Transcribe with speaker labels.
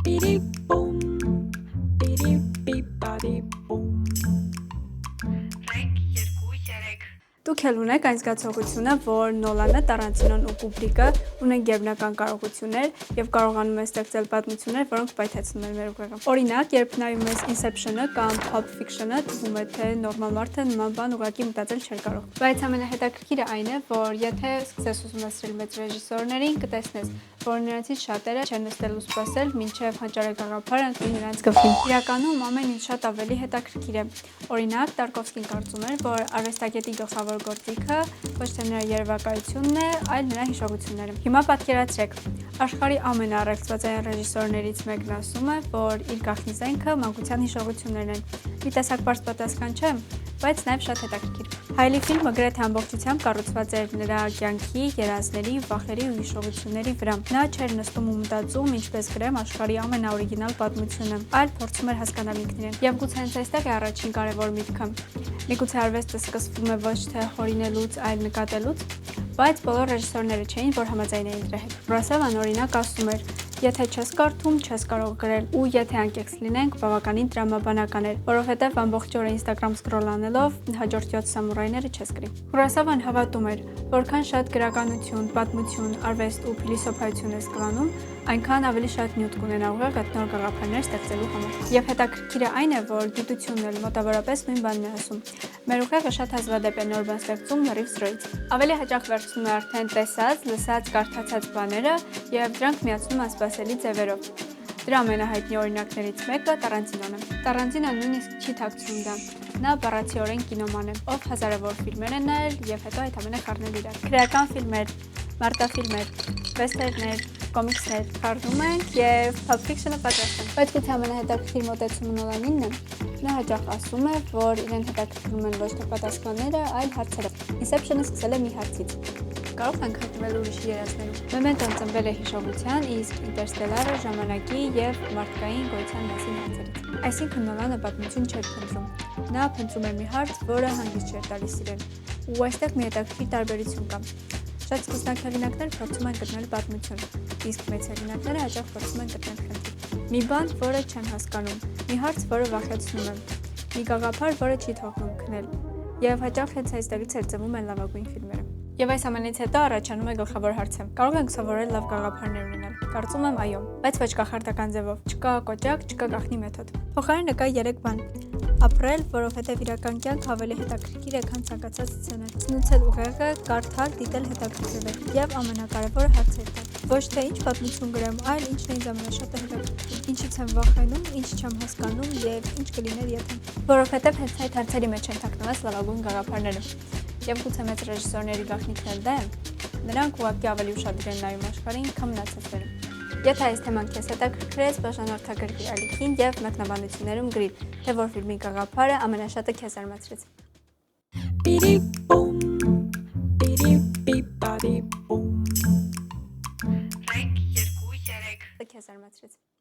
Speaker 1: Bidi-boom, bidi-bidi-badi-boom. Դուք էլ ունեք այն զգացողությունը, որ Նոլանը, Տարանտինոն ու Կուբրիկը ունեն գերբնական կարողություններ եւ կարողանում են ստեղծել պատմություններ, որոնք պայթեցնում են մեր ուղեղը։ Օրինակ, երբ նայում ես Inception-ը կամ Pulp Fiction-ը, թվում է թե նորմալ մարդը նման բան ուղղակի մտածել չէր կարող։ Բայց ամենահետաքրքիրը այն է, որ եթե սկսես ուսումնասիրել մեծ ռեժիսորներին, կտեսնես, որ նրանցից շատերը չեն նստել ու սպասել, մինչև հանճարը գաղափարը ընկնի նրանց գլխին։ Իրականում ամեն ինչ շատ ավելի հետաքրքիր է։ Օրինակ, Տարկովսկին կարծում էր, որ արվեստագետի գլխավոր գործիքը ոչ թե նրա երևակայությունն է, այլ նրա հիշողությունները։ Հիմա պատկերացրեք, աշխարհի ամենաառեղծվածային ռեժիսորներից մեկն ասում է, որ իր գաղտնի զենքը մանկության հիշողություններն են։ Մի տեսակ բարձ պատասխան չէ, բայց նաև շատ հետաքրքիր։ Հայլի ֆիլմը գրեթե ամբողջությամբ կառուցված էր նրա կյանքի, երազների, վախերի ու հիշողությունների վրա։ Նա չէր նստում ու մտածում, ինչպես գրեմ աշխարհի ամենաօրիգինալ պատմությունը, այլ փորձում էր հասկանալ ինքն իրեն։ Եվ գուցե հենց այստեղ է առաջին կարևոր միտքը։ Միգուցե արվեստը սկսվում է ոչ թե հորինելուց, այլ նկատելուց, բայց բոլոր ռեժիսորները չէին, որ համաձայն էին դրա հետ։ Ռասելան օրինակ ասում էր. եթե չես կարդում, չես կարող գրել, ու եթե անկեղծ լինենք, բավականին տրամաբանական էր, որովհետև ամբողջ օրը Instagram scroll անելով հաջորդ 7 սամուրայները չես գրի։ Քուրասավան հավատում էր, որքան շատ գրականություն, պատմություն, արվեստ ու փիլիսոփայություն ես կլանում, այնքան ավելի շատ նյութ կունենա ուղեղդ նոր գաղափարներ ստեղծելու համար։ Եվ հետաքրքիրը այն է, որ գիտությունն էլ մոտավորապես նույն բանն է ասում։ Մեր ուղեղը շատ հազվադեպ է նոր բան ստեղծում լրիվ սրոյից։ Ավելի հաճախ վերցնում է արդեն տեսած, լսած, կարդացած բաները եւ դրանք միացնում անսպասելի ձևերով։ Դրա ամենահայտնի օրինակներից մեկը Տարանտինոն է։ Տարանտինոն նույնիսկ չի թաքցնում դա։ Նա բառացիորեն կինոման է, ով հազարավոր ֆիլմեր է նայել եւ հետո այդ ամենը խառնել իրար։ Քրեական ֆիլմեր, մարտաֆիլմեր, վեսթերներ, կոմիքսներ խառնում ենք եւ Pulp Fiction-ը պատրաստում։ Բայց գուցե ամենահետաքրքիր մոտեցումը Նոլանինն է։ Նա հաճախ ասում է, որ իրեն հետաքրքրում են ոչ թե պատասխանները, այլ հարցերը։ Inception-ը սկսել է մի հարցից։ Կարող ենք հայտնվել ուրիշի երազներում։ Մեմենտոն ծնվել է հիշողության, իսկ Ինտերստելարը ժամանակի եւ մարդկային գոյության մասին հարցերից։ Այսինքն Նոլանը պատմություն չէր փնտրում։ Նա փնտրում էր մի հարց, որը հանգիստ չէր տալիս իրեն։ Ու այստեղ մի հետաքրքիր տարբերություն կա։ Շատ սկսնակ հեղինակներ փորձում են գտնել պատմություն, իսկ մեծ հեղինակները հաճախ փորձում են գտնել խնդիր։ Մի բան, որը չեն հասկանում, մի հարց, որը վախեցնում է, մի գաղափար, որը չի թողնում քնել։ Եվ հաճախ հենց այստեղից էլ ծնվում են լավագույն ֆիլմերը։ Եվ այս ամենից հետո առաջանում է գլխավոր հարցը. կարող ենք սովորել լավ գաղափարներ ունենալ։ Կարծում եմ այո, բայց ոչ կախարդական ձևով։ Չկա կոճակ, չկա գաղտնի մեթոդ։ Փոխարենը կա 3 բան. ապրել, որովհետև իրական կյանք ավելի հետաքրքիր է, քան ցանկացած սցենար։ Սնուցել ուղեղը, կարդալ, դիտել, հետաքրքրվել եւ ամենակարևորը հարցեր տալ։ Ոչ թե ինչ պատմություն գրեմ, այլ ինչն է ինձ ամենաշատը հետաքրքրում, ինչից եմ վախենում, ինչ չեմ հասկանում եւ ինչ կլիներ եթե։ Որովհետև հենց այդ հարցերի մեջ են թաքնված լավագույն գաղափարները։ Եվ գուցե մեծ ռեժիսորների գաղտնիքն էլ դա է, նրանք ուղղակի ավելի ուշադիր են նայում աշխարհին, քան մնացածները։ Եթե այս թեման քեզ հետաքրքրեց, բաժանորդագրվի ալիքին եւ մեկնաբանություններում գրիր, թե որ ֆիլմի գաղափարը ամենաշատը քեզ զարմացրեց։ Bidi-boom, bidi-bidi-badi-boom. Քեզ զարմացրեց։